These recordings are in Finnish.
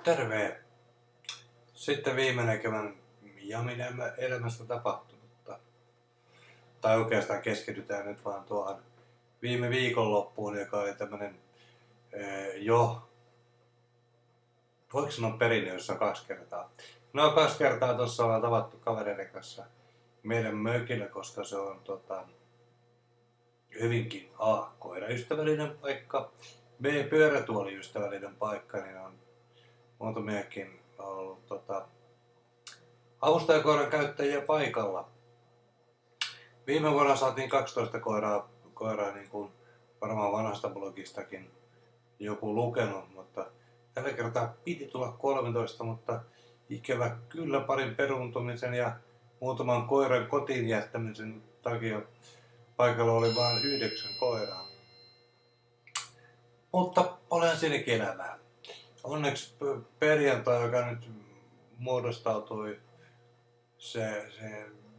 Terve! Sitten viimeinen kevään Jamin elämästä tapahtunutta. Tai oikeastaan keskitytään nyt vaan tuohon viime viikonloppuun, joka oli tämmönen voiko sanoa perinne, jossa 2 kertaa. No 2 kertaa tuossa ollaan tavattu kavereiden kanssa meidän mökillä, koska se on hyvinkin A. koiraystävällinen paikka, B. pyörätuoliystävällinen paikka, niin on muutamiakin ollut avustajakoiran käyttäjiä paikalla. Viime vuonna saatiin 12 koiraa niin kuin varmaan vanhasta blogistakin joku lukenut, mutta tällä kertaa piti tulla 13, mutta ikävä kyllä parin peruuntumisen ja muutaman koiran kotiin jättämisen takia paikalla oli vain 9 koiraa. Mutta olen siinäkin elämää. Onneksi perjantai, joka nyt muodostautui se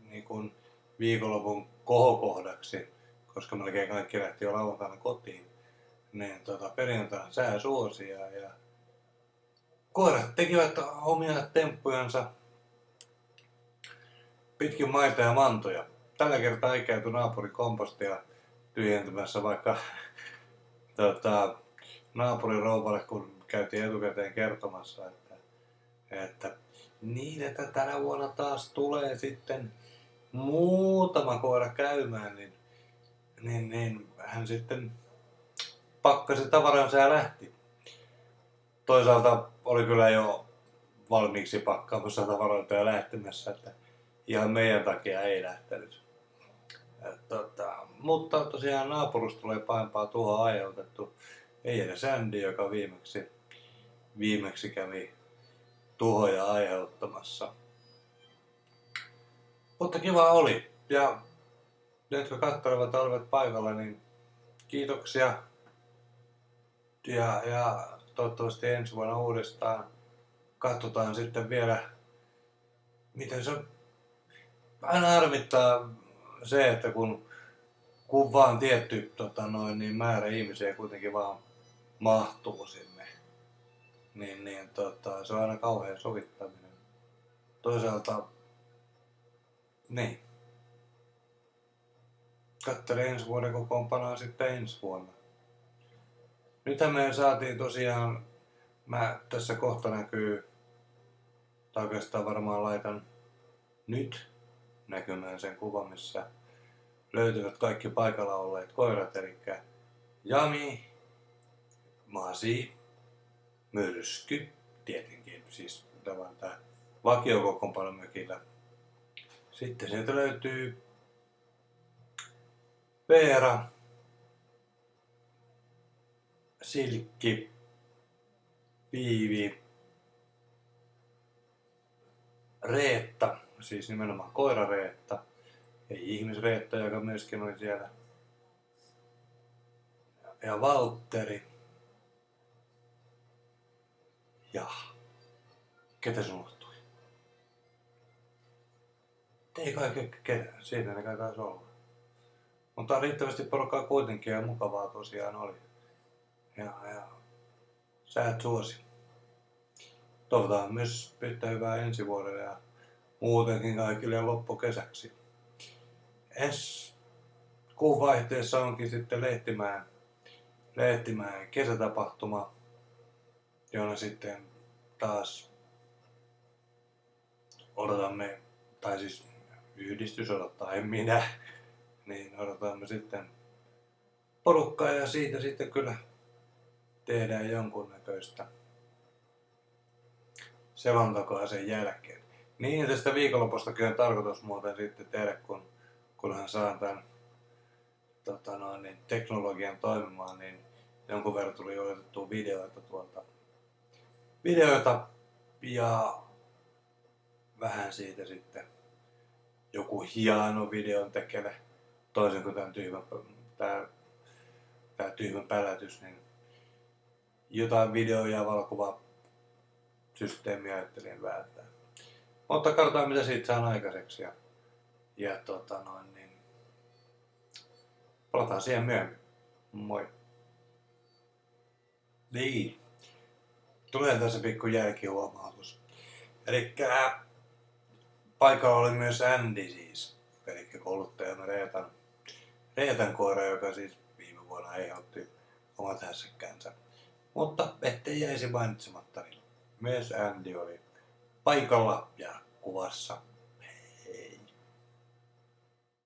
niin kuin viikonlopun kohokohdaksi, koska melkein kaikki lähti jo lauantaina kotiin, niin perjantaina sää suosi ja koirat tekivät omia temppujansa pitkin maita ja mantoja. Tällä kertaa ei käyty naapurin kompostia tyhjentämässä, vaikka naapurin rouvalle kun käytiin etukäteen kertomassa, että tänä vuonna taas tulee sitten muutama koira käymään, niin hän sitten pakkasi tavaransa ja lähti. Toisaalta oli kyllä jo valmiiksi pakkaamassa tavaroita ja lähtemässä, että ihan meidän takia ei lähtenyt. Mutta tosiaan naapurusta tulee pahempaa tuhoa aiheutettu. Ei edes Andy, joka viimeksi kävi tuhoja aiheuttamassa. Mutta kiva oli. Ja ne, jotka katselevat olivat paikalla, niin kiitoksia. Ja toivottavasti ensi vuonna uudestaan. Katsotaan sitten vielä, miten se aina harmittaa se, että kun vaan tietty niin määrä ihmisiä kuitenkin vaan mahtuu sinne, niin se on aina kauhean sovittaminen. Toisaalta, niin. Katselen ensi vuoden kokoonpanoa sitten ensi vuonna. Nythän me saatiin tosiaan, tässä kohta näkyy, tai oikeastaan varmaan laitan nyt näkymään sen kuvan, missä löytyvät kaikki paikalla olleet koirat, eli Jami, Masi, Myrsky, tietenkin, siis tämä vakiokokoonpano mökillä. Sitten sieltä löytyy Veera, Silkki, Viivi, Reetta, siis nimenomaan koira-Reetta, ei ihmisreetta, joka myöskin oli siellä, ja Valtteri, ja ketä se unohtui? Ei kaikki ketään, siinä ne kai taisi olla. Mutta riittävästi porukkaa kuitenkin ja mukavaa tosiaan oli. Ja säät suosi. Toivotaan myös yhtä hyvää ensi vuodelle ja muutenkin kaikille loppukesäksi. Ensi kuun vaihteessa onkin sitten Lehtimäen kesätapahtuma, jona sitten taas odotamme, tai siis yhdistys odottaa, en minä, niin odotamme sitten porukkaa ja siitä sitten kyllä tehdään jonkunnäköistä selontekoa sen jälkeen. Niin tästä viikonlopustakin on tarkoitus muuten sitten tehdä, kunhan saan tämän teknologian toimimaan, niin jonkun verran tuli otettua videoita ja vähän siitä sitten joku hieno videon tekele, toisin kuin tämä tyhmä pälätys, niin jotain video- ja valokuvasysteemiä ajattelin vääntää. Mutta katsotaan mitä siitä saan aikaiseksi ja palataan siihen myöhemmin. Moi. Niin. Tulee tässä pikku jälkihuomautus. Eli paikalla oli myös Andy siis, eli kouluttajamme Reetan koira, joka siis viime vuonna aiheutti omat hässäkkänsä. Mutta ettei jäisi mainitsematta, niin myös Andy oli paikalla ja kuvassa.